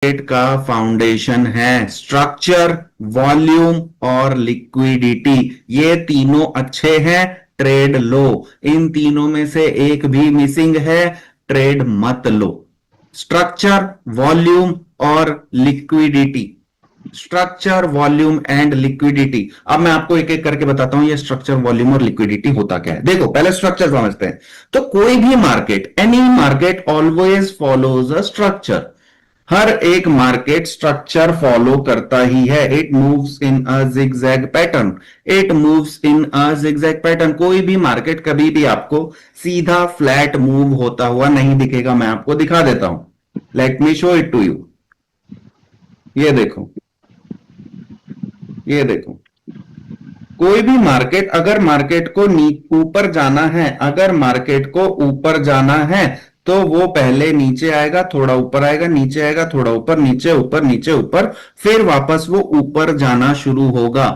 Market का foundation है structure, volume और लिक्विडिटी। ये तीनों अच्छे हैं, ट्रेड लो। इन तीनों में से एक भी मिसिंग है, ट्रेड मत लो। स्ट्रक्चर, वॉल्यूम और liquidity. Structure, volume and liquidity. अब मैं आपको एक एक करके बताता हूं ये स्ट्रक्चर, वॉल्यूम और लिक्विडिटी होता क्या है। देखो पहले स्ट्रक्चर समझते हैं। तो कोई भी market, any market always follows a structure. हर एक मार्केट स्ट्रक्चर फॉलो करता ही है। It moves in a zigzag pattern. It moves in a zigzag pattern. कोई भी मार्केट कभी भी आपको सीधा फ्लैट मूव होता हुआ नहीं दिखेगा। मैं आपको दिखा देता हूं, let me show it to you. ये देखो, ये देखो, कोई भी मार्केट, अगर मार्केट को ऊपर जाना है, अगर मार्केट को ऊपर जाना है तो वो पहले नीचे आएगा, थोड़ा ऊपर आएगा, नीचे आएगा, थोड़ा ऊपर, नीचे, ऊपर, नीचे, ऊपर, फिर वापस वो ऊपर जाना शुरू होगा।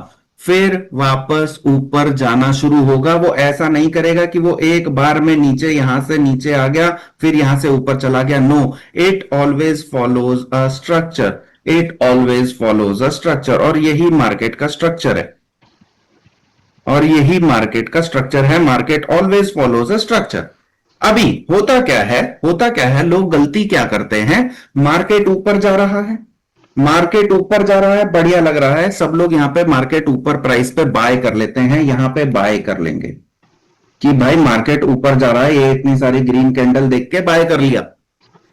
फिर वापस ऊपर जाना शुरू होगा। वो ऐसा नहीं करेगा कि वो एक बार में नीचे, यहां से नीचे आ गया फिर यहां से ऊपर चला गया। No, it always follows a structure. It always follows a structure. और यही मार्केट का स्ट्रक्चर है, और यही मार्केट का स्ट्रक्चर है। Market always follows a structure. अभी होता क्या है, होता क्या है, लोग गलती क्या करते हैं। मार्केट ऊपर जा रहा है, मार्केट ऊपर जा रहा है, बढ़िया लग रहा है, सब लोग यहां पे मार्केट ऊपर प्राइस पे बाय कर लेते हैं। यहां पे बाय कर लेंगे कि भाई मार्केट ऊपर जा रहा है, ये इतनी सारी ग्रीन कैंडल देख के बाय कर लिया।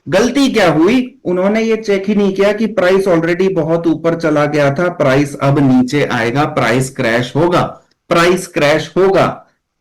गलती क्या हुई, उन्होंने ये चेक ही नहीं किया कि प्राइस ऑलरेडी बहुत ऊपर चला गया था, प्राइस अब नीचे आएगा, प्राइस क्रैश होगा, प्राइस क्रैश होगा।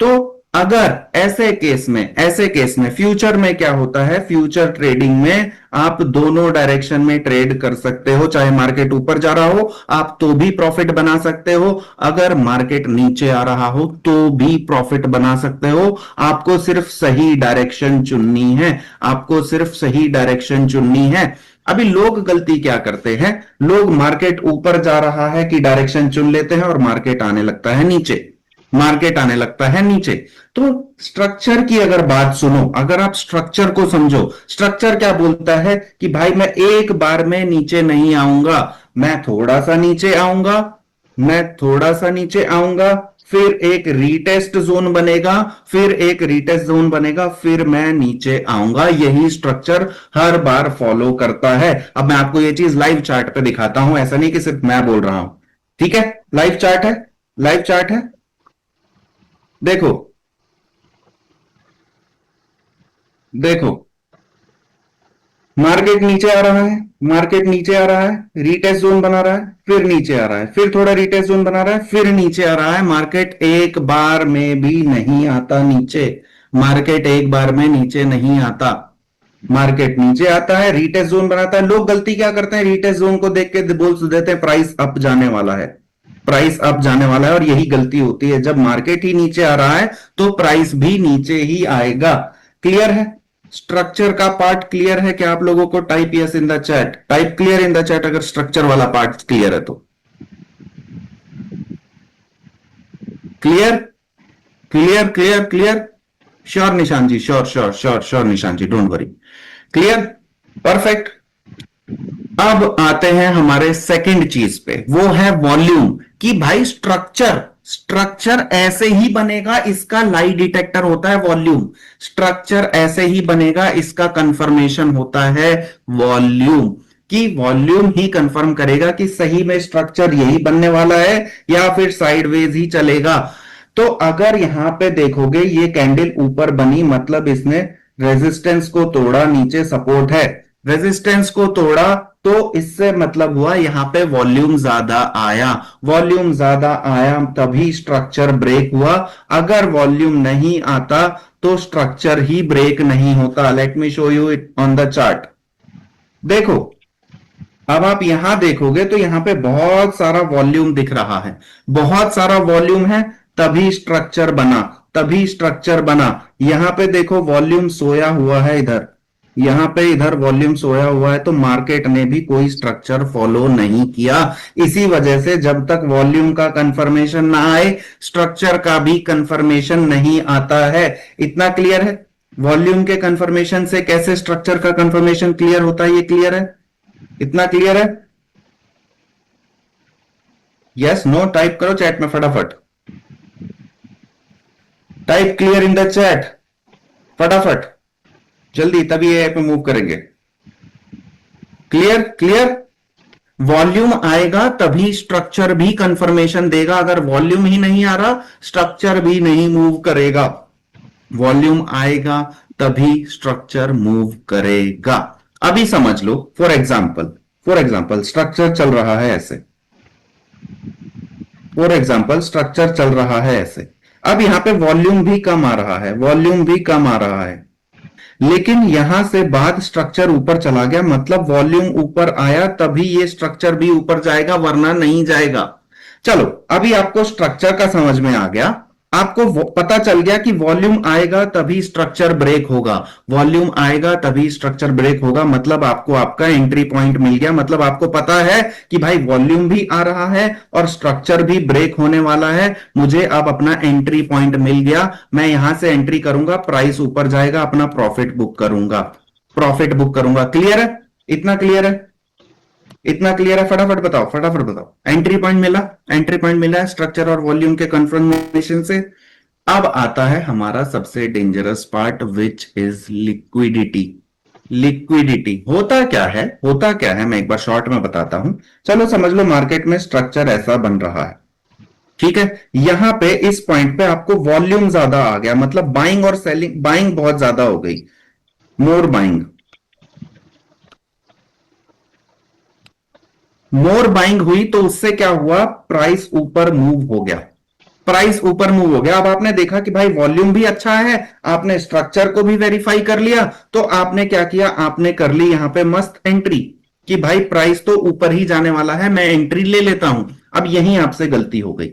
तो अगर ऐसे केस में, ऐसे केस में फ्यूचर में क्या होता है, फ्यूचर ट्रेडिंग में आप दोनों डायरेक्शन में ट्रेड कर सकते हो। चाहे मार्केट ऊपर जा रहा हो आप तो भी प्रॉफिट बना सकते हो, अगर मार्केट नीचे आ रहा हो तो भी प्रॉफिट बना सकते हो। आपको सिर्फ सही डायरेक्शन चुननी है, आपको सिर्फ सही डायरेक्शन चुननी है। अभी लोग गलती क्या करते हैं, लोग मार्केट ऊपर जा रहा है कि डायरेक्शन चुन लेते हैं और मार्केट आने लगता है नीचे, मार्केट आने लगता है नीचे। तो स्ट्रक्चर की अगर बात सुनो, अगर आप स्ट्रक्चर को समझो, स्ट्रक्चर क्या बोलता है कि भाई मैं एक बार में नीचे नहीं आऊंगा, मैं थोड़ा सा नीचे आऊंगा, मैं थोड़ा सा नीचे आऊंगा, फिर एक रीटेस्ट जोन बनेगा, फिर एक रीटेस्ट जोन बनेगा, फिर मैं नीचे आऊंगा। यही स्ट्रक्चर हर बार फॉलो करता है। अब मैं आपको यह चीज लाइव चार्ट पे दिखाता हूं, ऐसा नहीं कि सिर्फ मैं बोल रहा हूं। ठीक है, लाइव चार्ट है, लाइव चार्ट है, देखो, देखो, मार्केट नीचे आ रहा है, मार्केट नीचे आ रहा है, रीटेस्ट जोन बना रहा है, फिर नीचे आ रहा है, फिर थोड़ा रीटेस्ट जोन बना रहा है, फिर नीचे आ रहा है। मार्केट एक बार में भी नहीं आता नीचे, मार्केट एक बार में नीचे नहीं आता। मार्केट नीचे आता है, रीटेस्ट जोन बनाता है। लोग गलती क्या करते हैं, रीटेस्ट जोन को देख के बोल देते हैं प्राइस अप जाने वाला है, प्राइस अप जाने वाला है। और यही गलती होती है, जब मार्केट ही नीचे आ रहा है तो प्राइस भी नीचे ही आएगा। क्लियर है, स्ट्रक्चर का पार्ट क्लियर है क्या आप लोगों को? Type yes in the chat, type clear in the chat अगर स्ट्रक्चर वाला पार्ट क्लियर है तो। Clear, clear, clear, clear. Sure निशान जी, श्योर श्योर श्योर श्योर निशान जी, डोंट वरी। Clear, perfect. अब आते हैं हमारे सेकंड चीज पे, वो है वॉल्यूम। कि भाई स्ट्रक्चर, स्ट्रक्चर ऐसे ही बनेगा, इसका लाई डिटेक्टर होता है वॉल्यूम। स्ट्रक्चर ऐसे ही बनेगा, इसका कंफर्मेशन होता है वॉल्यूम। कि वॉल्यूम ही कंफर्म करेगा कि सही में स्ट्रक्चर यही बनने वाला है या फिर साइडवेज ही चलेगा। तो अगर यहां पे देखोगे ये कैंडल ऊपर बनी, मतलब इसने रेजिस्टेंस को तोड़ा, नीचे सपोर्ट है, रेजिस्टेंस को तोड़ा, तो इससे मतलब हुआ यहां पे वॉल्यूम ज्यादा आया, वॉल्यूम ज्यादा आया तभी स्ट्रक्चर ब्रेक हुआ। अगर वॉल्यूम नहीं आता तो स्ट्रक्चर ही ब्रेक नहीं होता। Late me show you it on the chart. देखो, अब आप यहां देखोगे तो यहां पे बहुत सारा वॉल्यूम दिख रहा है, बहुत सारा वॉल्यूम है, तभी स्ट्रक्चर बना, तभी स्ट्रक्चर बना। यहां पे देखो वॉल्यूम सोया हुआ है इधर, यहां पे इधर वॉल्यूम सोया हुआ है, तो मार्केट ने भी कोई स्ट्रक्चर फॉलो नहीं किया। इसी वजह से जब तक वॉल्यूम का कंफर्मेशन ना आए स्ट्रक्चर का भी कंफर्मेशन नहीं आता है। इतना क्लियर है? वॉल्यूम के कंफर्मेशन से कैसे स्ट्रक्चर का कंफर्मेशन क्लियर होता है, ये क्लियर है? इतना क्लियर है? यस नो टाइप करो चैट में फटाफट, type clear in the chat फटाफट, जल्दी, तभी ये पे मूव करेंगे। Clear clear. वॉल्यूम आएगा तभी स्ट्रक्चर भी कंफर्मेशन देगा, अगर वॉल्यूम ही नहीं आ रहा स्ट्रक्चर भी नहीं मूव करेगा। वॉल्यूम आएगा तभी स्ट्रक्चर मूव करेगा। अभी समझ लो, फॉर एग्जाम्पल स्ट्रक्चर चल रहा है ऐसे, फॉर एग्जाम्पल स्ट्रक्चर चल रहा है ऐसे। अब यहां पे वॉल्यूम भी कम आ रहा है, वॉल्यूम भी कम आ रहा है, लेकिन यहां से बाद स्ट्रक्चर ऊपर चला गया, मतलब वॉल्यूम ऊपर आया तभी ये स्ट्रक्चर भी ऊपर जाएगा, वरना नहीं जाएगा। चलो अभी आपको स्ट्रक्चर का समझ में आ गया, आपको पता चल गया कि वॉल्यूम आएगा तभी स्ट्रक्चर ब्रेक होगा, वॉल्यूम आएगा तभी स्ट्रक्चर ब्रेक होगा, मतलब आपको आपका एंट्री पॉइंट मिल गया। मतलब आपको पता है कि भाई वॉल्यूम भी आ रहा है और स्ट्रक्चर भी ब्रेक होने वाला है, मुझे अब अपना एंट्री पॉइंट मिल गया, मैं यहां से एंट्री करूंगा, प्राइस ऊपर जाएगा, अपना प्रॉफिट बुक करूंगा, प्रॉफिट बुक करूंगा। क्लियर है? इतना क्लियर है? इतना क्लियर है? फटाफट बताओ, फटाफट बताओ। एंट्री पॉइंट मिला, एंट्री पॉइंट मिला है स्ट्रक्चर और वॉल्यूम के कंफर्मेशन से। अब आता है हमारा सबसे dangerous part, which is liquidity. Liquidity होता क्या है, होता क्या है, मैं एक बार शॉर्ट में बताता हूं। चलो समझ लो मार्केट में स्ट्रक्चर ऐसा बन रहा है, ठीक है। यहां पे इस पॉइंट पे आपको वॉल्यूम ज्यादा आ गया, मतलब बाइंग और सेलिंग, बाइंग बहुत ज्यादा हो गई, मोर बाइंग, मोर बाइंग हुई, तो उससे क्या हुआ, प्राइस ऊपर मूव हो गया, प्राइस ऊपर मूव हो गया। अब आपने देखा कि भाई वॉल्यूम भी अच्छा है, आपने स्ट्रक्चर को भी वेरीफाई कर लिया, तो आपने क्या किया, आपने कर ली यहां पे मस्त एंट्री कि भाई प्राइस तो ऊपर ही जाने वाला है, मैं एंट्री ले लेता हूं। अब यहीं आपसे गलती हो गई,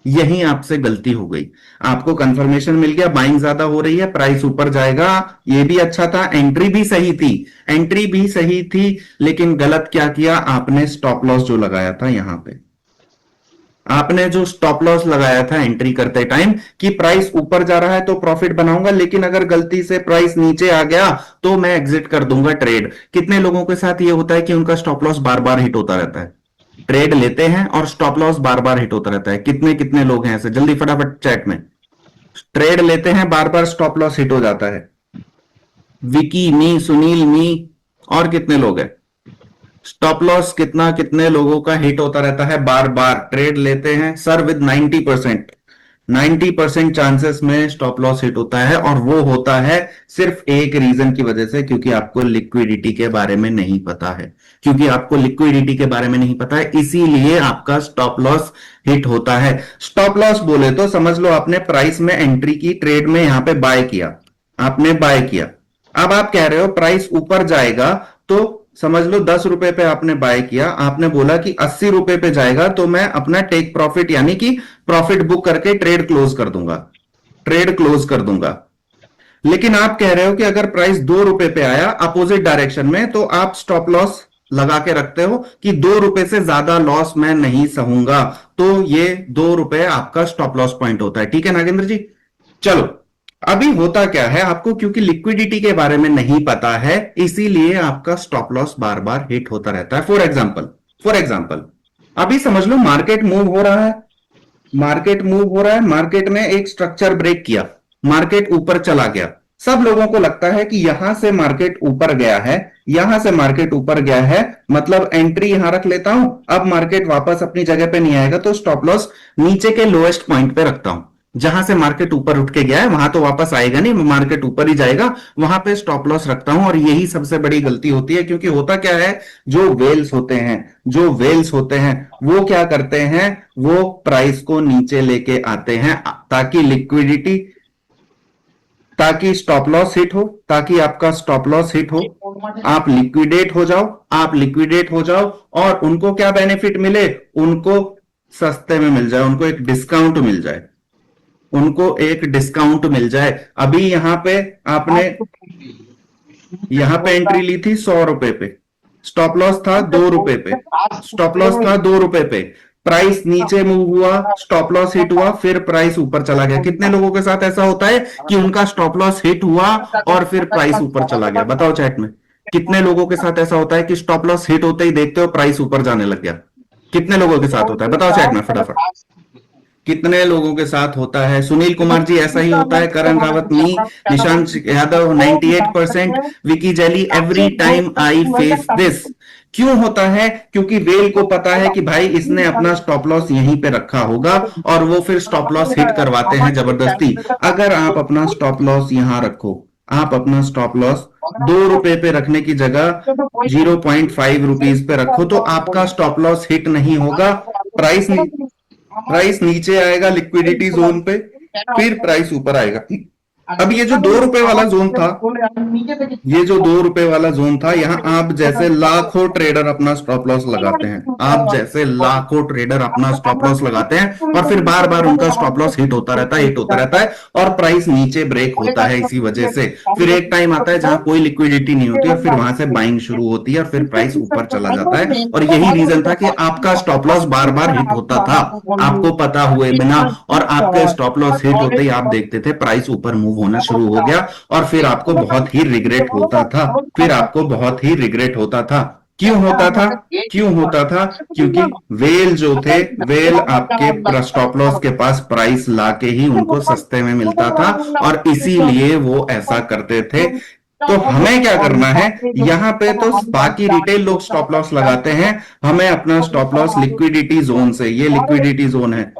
यहीं आपसे गलती हो गई, आपको कंफर्मेशन मिल गया बाइंग ज्यादा हो रही है, प्राइस ऊपर जाएगा, ये भी अच्छा था, एंट्री भी सही थी, एंट्री भी सही थी, लेकिन गलत क्या किया आपने, स्टॉप लॉस जो लगाया था यहां पे, आपने जो स्टॉप लॉस लगाया था एंट्री करते टाइम कि प्राइस ऊपर जा रहा है तो प्रॉफिट बनाऊंगा, लेकिन अगर गलती से प्राइस नीचे आ गया तो मैं एग्जिट कर दूंगा ट्रेड। कितने लोगों के साथ ये होता है कि उनका स्टॉप लॉस बार बार हिट होता रहता है, ट्रेड लेते हैं और स्टॉप लॉस बार बार हिट होता रहता है। कितने कितने लोग हैं ऐसे, जल्दी फटाफट चैट में। ट्रेड लेते हैं, बार बार स्टॉप लॉस हिट हो जाता है। विकी, मी, सुनील, मी, और कितने लोग हैं, स्टॉप लॉस कितना कितने लोगों का हिट होता रहता है, बार बार ट्रेड लेते हैं सर विद 90%, 90% चांसेस में स्टॉप लॉस हिट होता है, और वो होता है सिर्फ एक रीजन की वजह से, क्योंकि आपको लिक्विडिटी के बारे में नहीं पता है, क्योंकि आपको लिक्विडिटी के बारे में नहीं पता है, इसीलिए आपका स्टॉप लॉस हिट होता है। स्टॉप लॉस बोले तो समझ लो आपने प्राइस में एंट्री की, ट्रेड में यहां पे बाय किया, आपने बाय किया, अब आप कह रहे हो प्राइस ऊपर जाएगा, तो समझ लो 10 रुपए पे आपने बाय किया, आपने बोला कि 80 रुपए पे जाएगा तो मैं अपना टेक प्रॉफिट यानी कि प्रॉफिट बुक करके ट्रेड क्लोज कर दूंगा, ट्रेड क्लोज कर दूंगा। लेकिन आप कह रहे हो कि अगर प्राइस 2 रुपए पे आया अपोजिट डायरेक्शन में, तो आप स्टॉप लॉस लगा के रखते हो कि 2 रुपए से ज्यादा लॉस मैं नहीं सहूंगा, तो ये 2 रुपए आपका स्टॉप लॉस पॉइंट होता है। ठीक है नागेंद्र जी? चलो अभी होता क्या है, आपको क्योंकि लिक्विडिटी के बारे में नहीं पता है, इसीलिए आपका स्टॉप लॉस बार बार हिट होता रहता है। फॉर एग्जाम्पल अभी समझ लो मार्केट मूव हो रहा है, मार्केट मूव हो रहा है, मार्केट ने एक स्ट्रक्चर ब्रेक किया, मार्केट ऊपर चला गया, सब लोगों को लगता है कि यहां से मार्केट ऊपर गया है, यहां से मार्केट ऊपर गया है, मतलब एंट्री यहां रख लेता हूं, अब मार्केट वापस अपनी जगह पे नहीं आएगा तो स्टॉप लॉस नीचे के लोएस्ट पॉइंट पे रखता हूं, जहां से मार्केट ऊपर उठ के गया है वहां तो वापस आएगा नहीं, मार्केट ऊपर ही जाएगा, वहां पे स्टॉप लॉस रखता हूं। और यही सबसे बड़ी गलती होती है, क्योंकि होता क्या है, जो वेल्स होते हैं, जो वेल्स होते हैं वो क्या करते हैं, वो प्राइस को नीचे लेके आते हैं ताकि लिक्विडिटी, ताकि स्टॉप लॉस हिट हो, ताकि आपका स्टॉप लॉस हिट हो, आप लिक्विडेट हो जाओ, आप लिक्विडेट हो जाओ, और उनको क्या बेनिफिट मिले, उनको सस्ते में मिल जाए, उनको एक डिस्काउंट मिल जाए, उनको एक डिस्काउंट मिल जाए। अभी यहां पे आपने यहां पे एंट्री ली थी 100 रुपए पे, स्टॉप लॉस था 2 रुपए पे, स्टॉप लॉस था 2 रुपए पे, प्राइस नीचे मूव हुआ, स्टॉप लॉस हिट हुआ, फिर प्राइस ऊपर चला गया। कितने लोगों के साथ ऐसा होता है कि उनका स्टॉप लॉस हिट हुआ और फिर प्राइस ऊपर चला गया, बताओ चैट में। कितने लोगों के साथ ऐसा होता है कि स्टॉप लॉस हिट होते ही देखते हो प्राइस ऊपर जाने लग गया? कितने लोगों के साथ होता है? बताओ चैट में फटाफट, कितने लोगों के साथ होता है? सुनील कुमार जी ऐसा ही होता है, Karan Rawat me, Nishant Yadav 98%, Vicky Jaily every time I face this. क्यों होता है? क्योंकि वेल को पता है कि भाई इसने अपना स्टॉप लॉस यहीं पे रखा होगा और वो फिर स्टॉप लॉस हिट करवाते हैं जबरदस्ती। अगर आप अपना स्टॉप लॉस यहां रखो, आप अपना स्टॉप लॉस ₹2 पे रखने की जगह 0.5 रुपीज पे रखो, तो आपका स्टॉप लॉस हिट नहीं होगा। प्राइस प्राइस नीचे आएगा लिक्विडिटी जोन पे, फिर प्राइस ऊपर आएगा। अब ये जो ₹2 वाला जोन था, ये जो ₹2 वाला जोन था, यहां आप जैसे लाखों ट्रेडर अपना स्टॉप लॉस लगाते हैं, आप जैसे लाखों ट्रेडर अपना स्टॉप लॉस लगाते हैं और फिर बार बार उनका स्टॉप लॉस हिट होता रहता है, हिट होता रहता है और प्राइस नीचे ब्रेक होता है इसी वजह से। फिर एक टाइम आता है जहां कोई लिक्विडिटी नहीं होती और फिर वहां से बाइंग शुरू होती है और फिर प्राइस ऊपर चला जाता है। और यही रीजन था कि आपका स्टॉप लॉस बार बार हिट होता था, आपको पता हुए बिना, और आपके स्टॉप लॉस हिट होते ही आप देखते थे प्राइस ऊपर मूव होना शुरू हो गया और फिर आपको बहुत ही रिग्रेट होता था, फिर आपको बहुत ही रिग्रेट होता था। क्यों होता था? क्यों होता था? क्योंकि वेल जो थे, वेल आपके स्टॉप लॉस के पास प्राइस लाके ही उनको सस्ते में मिलता था और इसीलिए वो ऐसा करते थे। तो हमें क्या करना है? यहां पे तो बाकी रिटेल लोग स्टॉप लॉस लगाते हैं, हमें अपना स्टॉप लॉस लिक्विडिटी जोन से, ये लिक्विडिटी जोन है,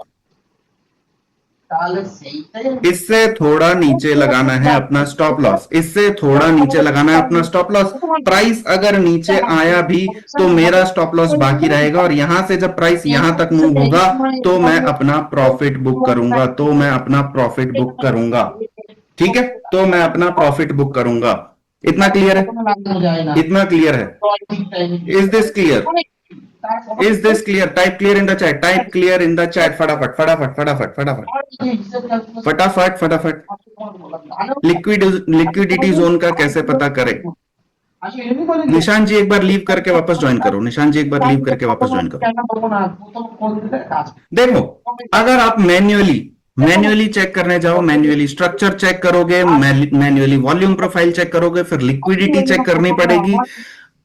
इससे थोड़ा नीचे लगाना है अपना स्टॉप लॉस, इससे थोड़ा नीचे लगाना है अपना स्टॉप लॉस। प्राइस अगर नीचे आया भी तो मेरा स्टॉप लॉस बाकी रहेगा और यहां से जब प्राइस यहां तक मूव होगा तो मैं अपना प्रॉफिट बुक करूंगा, तो मैं अपना प्रॉफिट बुक करूंगा। ठीक है, तो मैं अपना प्रॉफिट बुक करूंगा। इतना क्लियर है? इतना क्लियर है? Is this clear? Is this clear? Type clear in the chat, type clear in the chat, फटाफट फटाफट फटाफट फटाफट फटाफट फटाफट। लिक्विडिटी जोन का कैसे पता करें? निशांत जी एक बार लीव करके वापस ज्वाइन करो, निशांत जी एक बार लीव करके वापस ज्वाइन करो। देखो, अगर आप मैन्युअली चेक करने जाओ, मैन्युअली स्ट्रक्चर चेक करोगे, मैन्युअली वॉल्यूम प्रोफाइल चेक करोगे, फिर लिक्विडिटी चेक करनी पड़ेगी,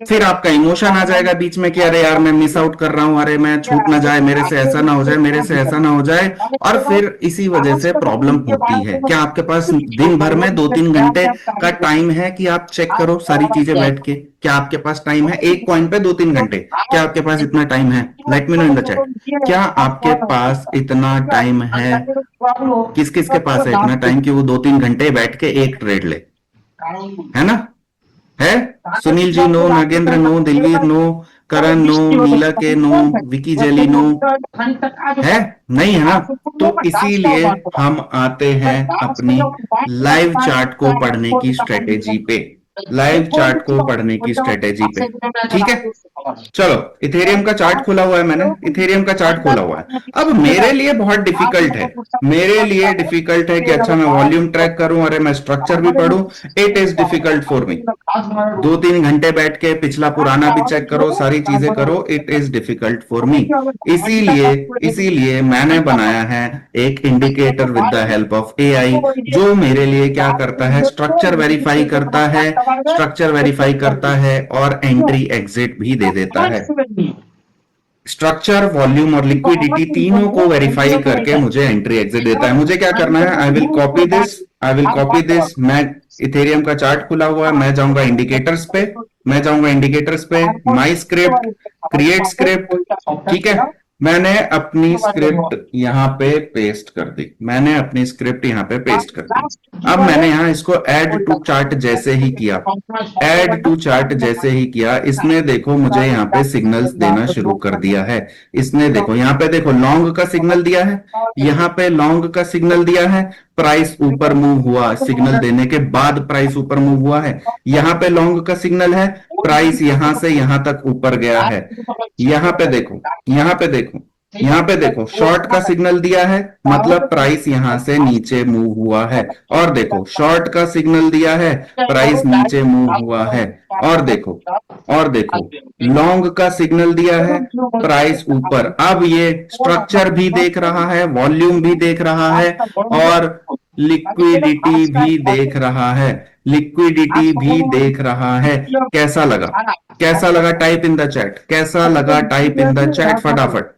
फिर आपका इमोशन आ जाएगा बीच में कि अरे यार मैं मिस आउट कर रहा हूं, अरे मैं छूट ना जाए, मेरे से ऐसा ना हो जाए, मेरे से ऐसा ना हो जाए, और फिर इसी वजह से प्रॉब्लम होती है। क्या आपके पास दिन भर में 2-3 घंटे का टाइम है कि आप चेक करो सारी चीजें बैठ के? क्या आपके पास टाइम है एक कॉइन पे 2-3 घंटे? क्या आपके पास इतना टाइम है? Let me know in the chat, क्या आपके पास इतना टाइम है? किस किस के पास है इतना टाइम कि वो 2-3 घंटे बैठ के एक ट्रेड ले? है ना? है? Sunil ji no, Nagendra no, Dilveer no, करण नो, नीला के नो, विकी जेली नो, है? नहीं है ना? तो इसीलिए हम आते हैं अपनी लाइव चार्ट को पढ़ने की स्ट्रेटेजी पे, लाइव चार्ट को पढ़ने की स्ट्रेटेजी पे। ठीक है, चलो इथेरियम का चार्ट खोला हुआ है मैंने, इथेरियम का चार्ट खोला हुआ है। अब मेरे लिए बहुत डिफिकल्ट है, मेरे लिए डिफिकल्ट है कि अच्छा मैं वॉल्यूम ट्रैक करूं, अरे मैं स्ट्रक्चर भी पढ़ूं। It is difficult for me. 2-3 घंटे बैठ के पिछला पुराना भी चेक करो, सारी चीजें करो, it is difficult for me. इसीलिए इसीलिए मैंने बनाया है एक indicator with the help of AI, जो मेरे लिए क्या करता है, स्ट्रक्चर वेरीफाई करता है, स्ट्रक्चर वेरीफाई करता है और एंट्री एग्जिट भी दे देता है। स्ट्रक्चर, वॉल्यूम और लिक्विडिटी तीनों को वेरीफाई करके मुझे एंट्री एग्जिट देता है। मुझे क्या करना है? I will copy this, I will copy this. मैं इथेरियम का चार्ट खुला हुआ है, मैं जाऊंगा इंडिकेटर्स पे, मैं जाऊंगा इंडिकेटर्स पे, माई स्क्रिप्ट, क्रिएट स्क्रिप्ट। ठीक है, मैंने अपनी स्क्रिप्ट यहां पे पेस्ट कर दी, मैंने अपनी स्क्रिप्ट यहां पे पेस्ट कर दी। अब मैंने यहां इसको ऐड टू चार्ट जैसे ही किया, ऐड टू चार्ट जैसे ही किया, इसने देखो मुझे यहाँ पे सिग्नल्स देना शुरू कर दिया है। इसने देखो यहाँ पे देखो लॉन्ग का सिग्नल दिया है, यहाँ पे लॉन्ग का सिग्नल दिया है, प्राइस ऊपर मूव हुआ, सिग्नल देने के बाद प्राइस ऊपर मूव हुआ है। यहाँ पे लॉन्ग का सिग्नल है, प्राइस यहां से यहां तक ऊपर गया है। यहाँ पे देखो, यहाँ पे देखो, यहाँ पे देखो शॉर्ट का सिग्नल दिया है, मतलब प्राइस यहां से नीचे मूव हुआ है। और देखो शॉर्ट का सिग्नल दिया है, प्राइस नीचे मूव हुआ है। और देखो, और देखो लॉन्ग का सिग्नल दिया है, प्राइस ऊपर। अब ये स्ट्रक्चर भी देख रहा है, वॉल्यूम भी देख रहा है और लिक्विडिटी भी देख रहा है, लिक्विडिटी भी देख रहा है। कैसा लगा? कैसा लगा? टाइप इन द चैट, कैसा लगा? टाइप इन द चैट फटाफट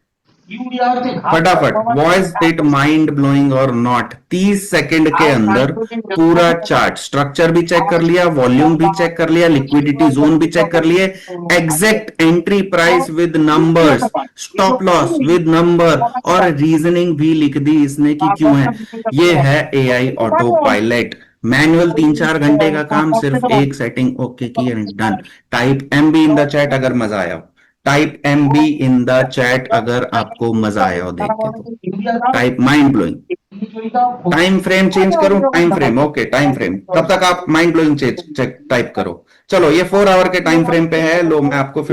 फटाफट। वॉइस इट माइंड ब्लोइंग और नॉट? 30 सेकंड के अंदर पूरा चार्ट स्ट्रक्चर भी चेक कर लिया, वॉल्यूम भी चेक कर लिया, लिक्विडिटी जोन भी चेक कर लिए, exact entry price with numbers, stop loss with number, और रीजनिंग भी लिख दी इसने कि क्यों है। ये है एआई ऑटो पायलट। मैनुअल 3-4 घंटे का काम सिर्फ एक सेटिंग ओके की and done. Type MB in the chat अगर मजा आया हो। Type MB in the chat अगर आपको मजा आया हो देख के। तो type mind blowing. Time frame change करूं? Time frame okay, time frame तब तक आप माइंड ब्लोइंग चेक टाइप करो। चलो ये 4 आवर के टाइम फ्रेम पे है। लो मैं आपको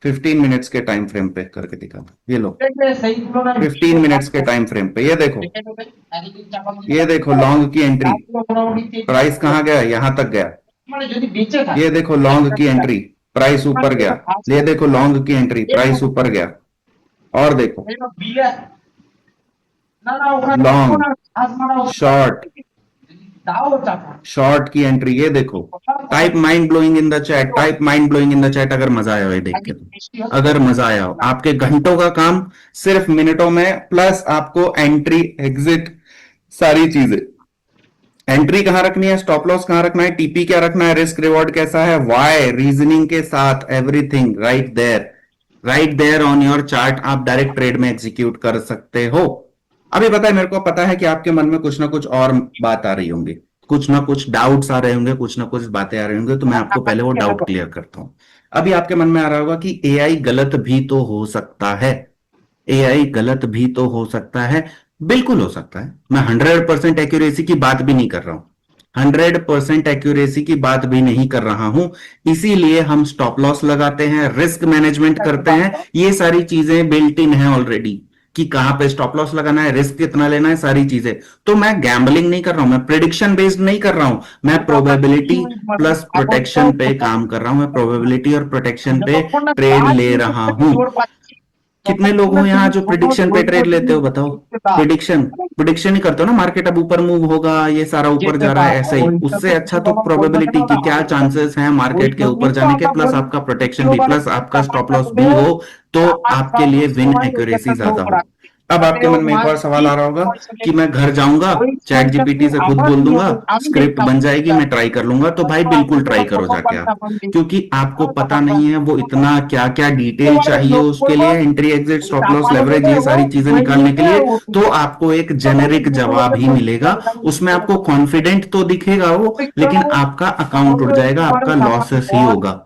15 मिनट्स के टाइम फ्रेम पे करके दिखाता हूं। ये लो 15 मिनट्स के टाइम फ्रेम पे, ये देखो, ये देखो लॉन्ग की एंट्री, प्राइस कहां गया? यहां तक गया। ये देखो लॉन्ग की एंट्री, प्राइस ऊपर गया। ये देखो लॉन्ग की एंट्री, प्राइस ऊपर गया। और देखो लॉन्ग, शॉर्ट, शॉर्ट की एंट्री, ये देखो। Type mind blowing in the chat, type mind blowing in the chat अगर मजा आया हो देख के। तो अगर मजा आया हो, आपके घंटों का काम सिर्फ मिनटों में, प्लस आपको एंट्री एग्जिट सारी चीजें, एंट्री कहां रखनी है, स्टॉप लॉस कहां रखना है, टीपी क्या रखना है, रिस्क रिवॉर्ड कैसा है, वाई रीजनिंग के साथ, everything right there, right there on your chart. आप डायरेक्ट ट्रेड में एग्जीक्यूट कर सकते हो। अभी पता है, मेरे को पता है कि आपके मन में कुछ ना कुछ और बात आ रही होंगी, कुछ ना कुछ डाउट्स आ रहे होंगे, कुछ ना कुछ बातें आ रही होंगी, तो मैं आपको पहले वो डाउट क्लियर करता हूं। अभी आपके मन में आ रहा होगा कि एआई गलत भी तो हो सकता है, एआई गलत भी तो हो सकता है। बिल्कुल हो सकता है, मैं 100% एक्यूरेसी की बात भी नहीं कर रहा हूं, 100% एक्यूरेसी की बात भी नहीं कर रहा हूं। इसीलिए हम स्टॉप लॉस लगाते हैं, रिस्क मैनेजमेंट करते हैं, ये सारी चीजें बिल्ट इन है ऑलरेडी कि कहां पे स्टॉप लॉस लगाना है, रिस्क कितना लेना है, सारी चीजें। तो मैं गैम्बलिंग नहीं कर रहा हूं, मैं प्रिडिक्शन बेस्ड नहीं कर रहा हूं, मैं प्रोबेबिलिटी प्लस प्रोटेक्शन पे काम कर रहा हूं, मैं प्रोबेबिलिटी और प्रोटेक्शन पे ट्रेड ले रहा हूं। कितने लोग हो यहाँ जो प्रिडिक्शन पे ट्रेड लेते हो? बताओ। प्रिडिक्शन प्रिडिक्शन ही करते हो ना, मार्केट अब ऊपर मूव होगा, ये सारा ऊपर जा रहा है, ऐसे ही। उससे अच्छा तो प्रोबेबिलिटी की क्या चांसेस हैं मार्केट के ऊपर जाने के, प्लस आपका प्रोटेक्शन भी, प्लस आपका स्टॉप लॉस भी हो, तो आपके लिए विन एक्यूरेसी ज्यादा हो। अब आपके मन में एक और सवाल आ रहा होगा कि मैं घर जाऊंगा, चैट जीपीटी से खुद बोल दूंगा, स्क्रिप्ट बन जाएगी, मैं ट्राई कर लूंगा। तो भाई बिल्कुल ट्राई करो जाके आप, क्योंकि आपको पता नहीं है वो इतना क्या क्या डिटेल चाहिए उसके लिए, entry exit stop loss leverage, ये सारी चीजें निकालने के लिए। तो आपको एक जेनेरिक जवाब ही मिलेगा, उसमें आपको कॉन्फिडेंट तो दिखेगा वो, लेकिन आपका अकाउंट उड़ जाएगा, आपका लॉसेस ही होगा।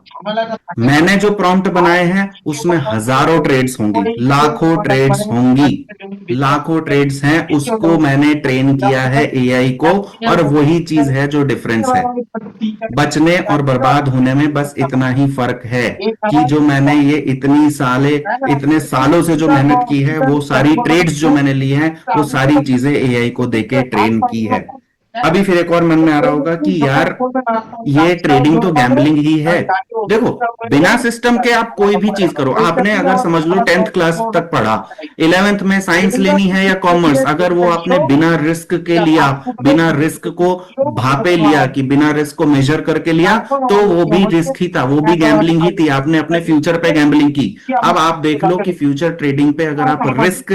मैंने जो प्रॉम्प्ट बनाए हैं उसमें हजारों ट्रेड्स होंगी, लाखों ट्रेड्स होंगी, लाखों ट्रेड्स हैं, उसको मैंने ट्रेन किया है एआई को, और वही चीज है जो डिफरेंस है। बचने और बर्बाद होने में बस इतना ही फर्क है कि जो मैंने ये इतने सालों से जो मेहनत की है, वो सारी ट्रेड्स जो मैंने ली हैं, वो सारी चीजें एआई को देके ट्रेन की है। अभी फिर एक और मन में आ रहा होगा कि यार ये ट्रेडिंग तो गैम्बलिंग ही है। देखो, बिना सिस्टम के आप कोई भी चीज करो, आपने अगर समझ लो 10th क्लास तक पढ़ा, 11th में साइंस लेनी है या कॉमर्स, अगर वो आपने बिना रिस्क के लिया, बिना रिस्क को भापे लिया, कि बिना रिस्क को मेजर करके लिया, तो वो भी रिस्क ही था, वो भी गैम्बलिंग ही थी, आपने अपने फ्यूचर पे गैम्बलिंग की। अब आप देख लो कि फ्यूचर ट्रेडिंग पे अगर आप रिस्क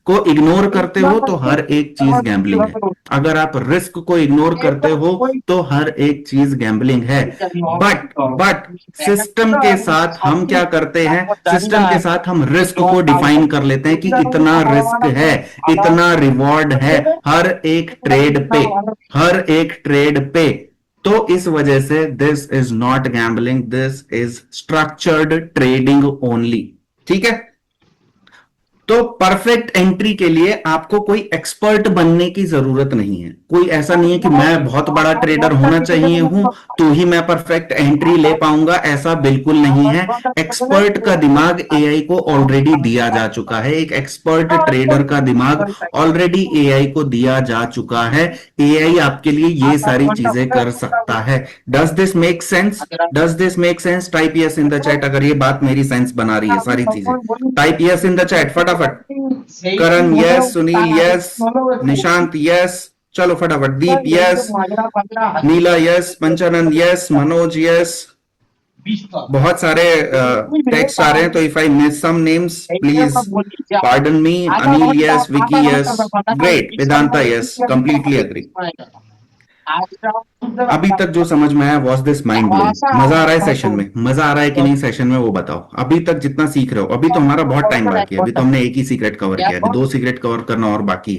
को इग्नोर करते हो तो हर एक चीज गैम्बलिंग है, अगर आप रिस्क को इग्नोर करते हो तो हर एक चीज गैम्बलिंग है। बट सिस्टम के साथ हम क्या करते हैं, सिस्टम के साथ हम रिस्क को डिफाइन कर लेते हैं कि इतना रिस्क है, इतना रिवॉर्ड है हर एक ट्रेड पे, हर एक ट्रेड पे। तो इस वजह से this is not gambling, this is structured trading only. ठीक है। तो परफेक्ट एंट्री के लिए आपको कोई एक्सपर्ट बनने की जरूरत नहीं है, कोई ऐसा नहीं है कि मैं बहुत बड़ा ट्रेडर होना चाहिए हूं तो ही मैं परफेक्ट एंट्री ले पाऊंगा, ऐसा बिल्कुल नहीं है। एक्सपर्ट का दिमाग एआई को ऑलरेडी दिया जा चुका है, एक एक्सपर्ट ट्रेडर का दिमाग ऑलरेडी एआई को दिया जा चुका है। एआई आपके लिए ये सारी चीजें कर सकता है। Does this make sense? Does this make sense? Type yes in the chat अगर ये बात मेरी सेंस बना रही है, सारी चीजें type yes in the chat फटाफट। Karan yes, Sunil yes, Nishant yes, चलो फटाफट। Deep yes, Neela yes, Panchanand yes, Manoj yes. बहुत सारे टेक्स्ट आ रहे हैं, तो if I miss some names please pardon me. Anil yes, Vicky yes, great. Vedanta yes, completely agree. अभी तक जो समझ में आया वॉज दिस माइंड ब्लोइंग? मजा आ रहा है सेशन में? मजा आ रहा है कि नहीं सेशन में, वो बताओ। अभी तक जितना सीख रहे हो, अभी तो हमारा बहुत टाइम बाकी है, अभी तो हमने एक ही सीक्रेट कवर किया है, अभी 2 सीक्रेट कवर करना और बाकी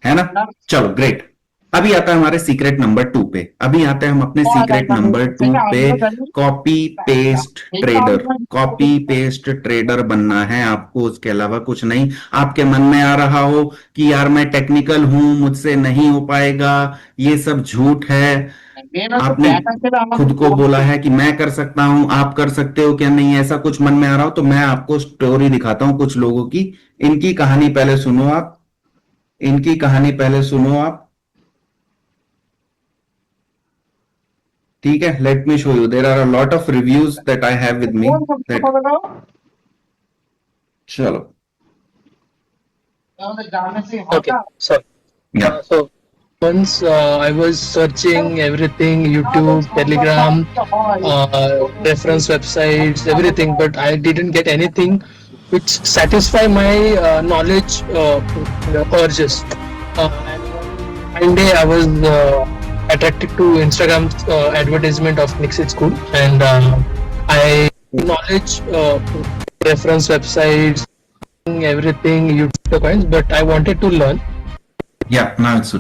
है ना? चलो ग्रेट। अभी आता है हमारे सीक्रेट नंबर 2 पे। अभी आते हैं हम अपने सीक्रेट नंबर 2 पे। Copy paste trader. Copy paste trader बनना है आपको, उसके अलावा कुछ नहीं। आपके मन में आ रहा हो कि यार मैं टेक्निकल हूं, मुझसे नहीं हो पाएगा, ये सब झूठ है। आपने खुद को बोला है कि मैं कर सकता हूं, आप कर सकते हो क्या नहीं, ऐसा कुछ मन में आ रहा हो तो मैं आपको स्टोरी दिखाता हूं कुछ लोगों की। इनकी कहानी पहले सुनो आप, इनकी कहानी पहले सुनो आप, ठीक है? Let me show you, there are a lot of reviews that I have with me that. चलो Okay, so या so once I was searching everything, YouTube, Telegram, reference websites, everything, but I didn't get anything which satisfy my knowledge urges. One day I was attracted to Instagram's advertisement of Nixit School, and I knowledge reference websites, everything, YouTube coins, but I wanted to learn. या now it's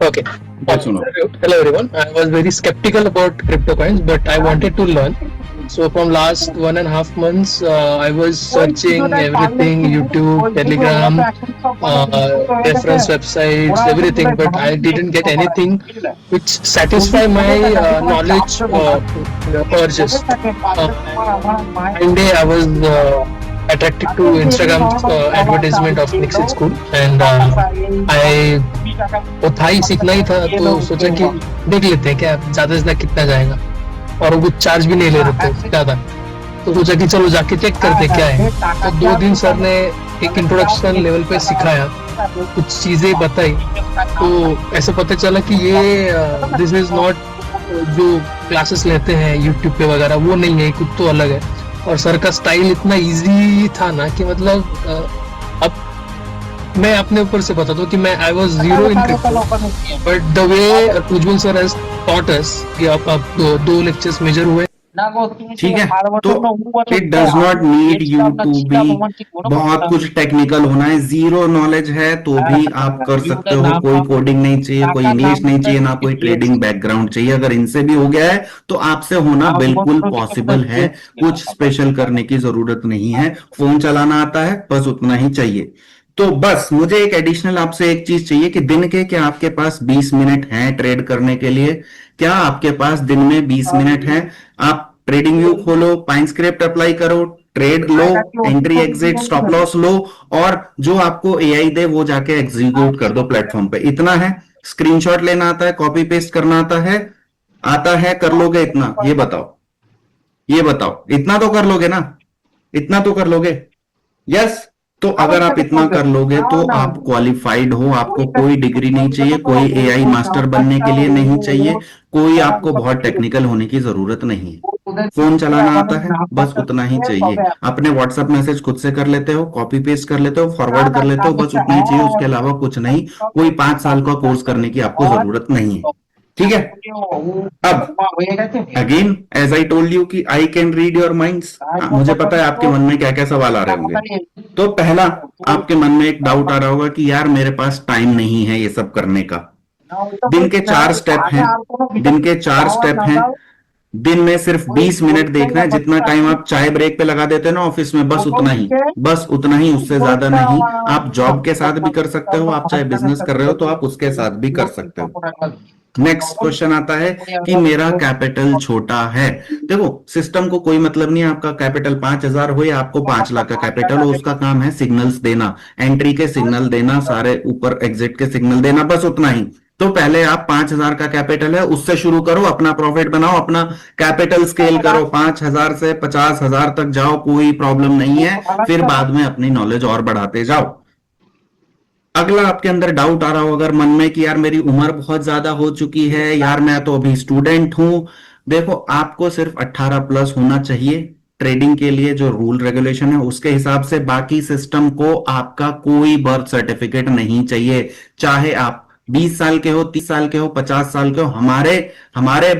Okay. Yes or no? Hello everyone. I was very skeptical about crypto coins, but I wanted to learn. So from last 1.5 months, I was searching everything, YouTube, Telegram, reference websites, everything, but I didn't get anything which satisfy my knowledge urges. One day I was attracted to Instagram's advertisement of Nixit School, and I वो था ही, सीखना ही था, तो सोचा कि देख लेते हैं क्या ज्यादा से ज्यादा कितना जाएगा, और वो कुछ चार्ज भी नहीं ले रहे थे ज्यादा, तो सोचा कि चलो जाके चेक करते क्या है। तो 2 दिन सर ने एक इंट्रोडक्शन लेवल पे सिखाया, कुछ चीजें बताई, तो ऐसे पता चला कि ये दिस इज नॉट जो क्लासेस लेते हैं यूट्यूब पे वगैरह, वो नहीं है, कुछ तो अलग है। और सर का स्टाइल इतना इजी था ना कि मतलब अब मैं अपने ऊपर से बताता हूँ कि मैं I was zero in crypto, but the way Ujjwal sir has taught us कि अब 2 लेक्चर्स मेजर हुए, ठीक है? तो it does not need you to be बहुत कुछ टेक्निकल होना है, जीरो नॉलेज है तो भी आप कर सकते हो। कोई कोडिंग नहीं चाहिए, कोई इंग्लिश नहीं चाहिए, ना कोई ट्रेडिंग बैकग्राउंड चाहिए। अगर इनसे भी हो गया है तो आपसे होना बिल्कुल पॉसिबल है, कुछ स्पेशल करने की जरूरत नहीं है। फोन चलाना आता है, बस उतना ही चाहिए। तो बस मुझे एक एडिशनल आपसे एक चीज चाहिए कि दिन के क्या आपके पास 20 मिनट हैं ट्रेड करने के लिए? क्या आपके पास दिन में 20 मिनट हैं? आप ट्रेडिंग व्यू खोलो, पाइन स्क्रिप्ट अप्लाई करो, ट्रेड लो, एंट्री एग्जिट स्टॉप लॉस लो, और जो आपको एआई दे वो जाके एग्जीक्यूट कर दो प्लेटफॉर्म पे। इतना है। स्क्रीनशॉट लेना आता है, कॉपी पेस्ट करना आता है? आता है, कर लोगे इतना? ये बताओ, ये बताओ, इतना तो कर लोगे ना? इतना तो कर लोगे? यस। तो अगर आप इतना कर लोगे तो आप क्वालिफाइड हो, आपको कोई डिग्री नहीं चाहिए, कोई एआई मास्टर बनने के लिए नहीं चाहिए, कोई आपको बहुत टेक्निकल होने की जरूरत नहीं है। फोन चलाना आता है, बस उतना ही चाहिए। अपने व्हाट्सएप मैसेज खुद से कर लेते हो, कॉपी पेस्ट कर लेते हो, फॉरवर्ड कर लेते हो, बस उतना ही चाहिए, उसके अलावा कुछ नहीं। कोई 5 साल का कोर्स करने की आपको जरूरत नहीं है, ठीक है? अब again as I told you कि I can read your minds. मुझे पता है आपके मन में क्या क्या सवाल आ रहे होंगे। तो पहला आपके मन में एक डाउट आ रहा होगा कि यार मेरे पास टाइम नहीं है ये सब करने का। दिन के 4 स्टेप हैं, दिन के 4 स्टेप हैं। दिन में सिर्फ 20 मिनट देखना है, जितना टाइम आप चाय ब्रेक पे लगा देते हैं ना ऑफिस में, बस उतना ही, बस उतना ही, उससे ज्यादा नहीं। आप जॉब के साथ भी कर सकते हो, आप चाहे बिजनेस कर रहे हो तो आप उसके साथ भी कर सकते हो। नेक्स्ट क्वेश्चन आता है कि मेरा कैपिटल छोटा है। देखो सिस्टम को कोई मतलब नहीं है आपका कैपिटल 5,000 हो या आपको 5 लाख का कैपिटल हो, उसका काम है सिग्नल्स देना, एंट्री के सिग्नल देना, सारे ऊपर एग्जिट के सिग्नल देना, बस उतना ही। तो पहले आप 5,000 का कैपिटल है उससे शुरू करो, अपना प्रॉफिट बनाओ, अपना कैपिटल स्केल करो, 5,000 से 50,000 तक जाओ, कोई प्रॉब्लम नहीं है। फिर बाद में अपनी नॉलेज और बढ़ाते जाओ। अगला आपके अंदर डाउट आ रहा हो अगर मन में कि यार मेरी उम्र बहुत ज्यादा हो चुकी है, यार मैं तो अभी स्टूडेंट हूं। देखो, आपको सिर्फ 18 प्लस होना चाहिए ट्रेडिंग के लिए, जो रूल रेगुलेशन है उसके हिसाब से। बाकी सिस्टम को आपका कोई बर्थ सर्टिफिकेट नहीं चाहिए, चाहे आप 20 साल के हो, 30 साल के हो, 50 साल के हो। हमारे हमारे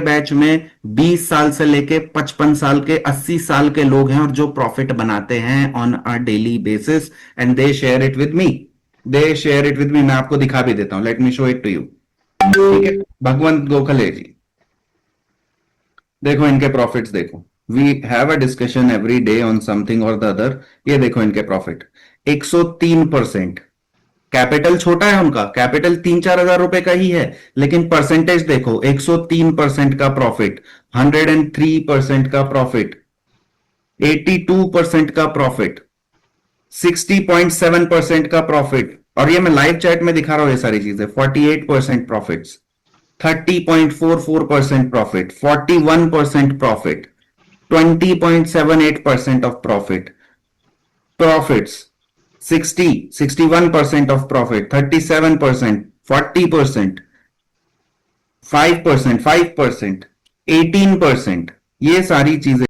बैच में 20 साल से लेके 55 साल के, 80 साल के लोग हैं, और जो प्रॉफिट बनाते हैं on a daily basis, and they share it with me. मैं आपको दिखा भी देता हूं, let me show it to you. ठीक है, भगवंत गोखले जी, देखो इनके प्रॉफिट्स देखो। We have a discussion every day on something और द अदर। ये देखो इनके प्रॉफिट 103%। कैपिटल छोटा है उनका, कैपिटल 3-4 हजार रुपए का ही है, लेकिन परसेंटेज देखो 103% का प्रॉफिट, 103% का प्रॉफिट, 82% का प्रॉफिट, 60.7% का प्रॉफिट। और ये मैं लाइव चैट में दिखा रहा हूं ये सारी चीजें। 48% profits, 30.44% profit, 41% profit, 20.78% of profit, profits 61% of profit, 37%, 40%, 5%, 5%, 18%। ये सारी चीजें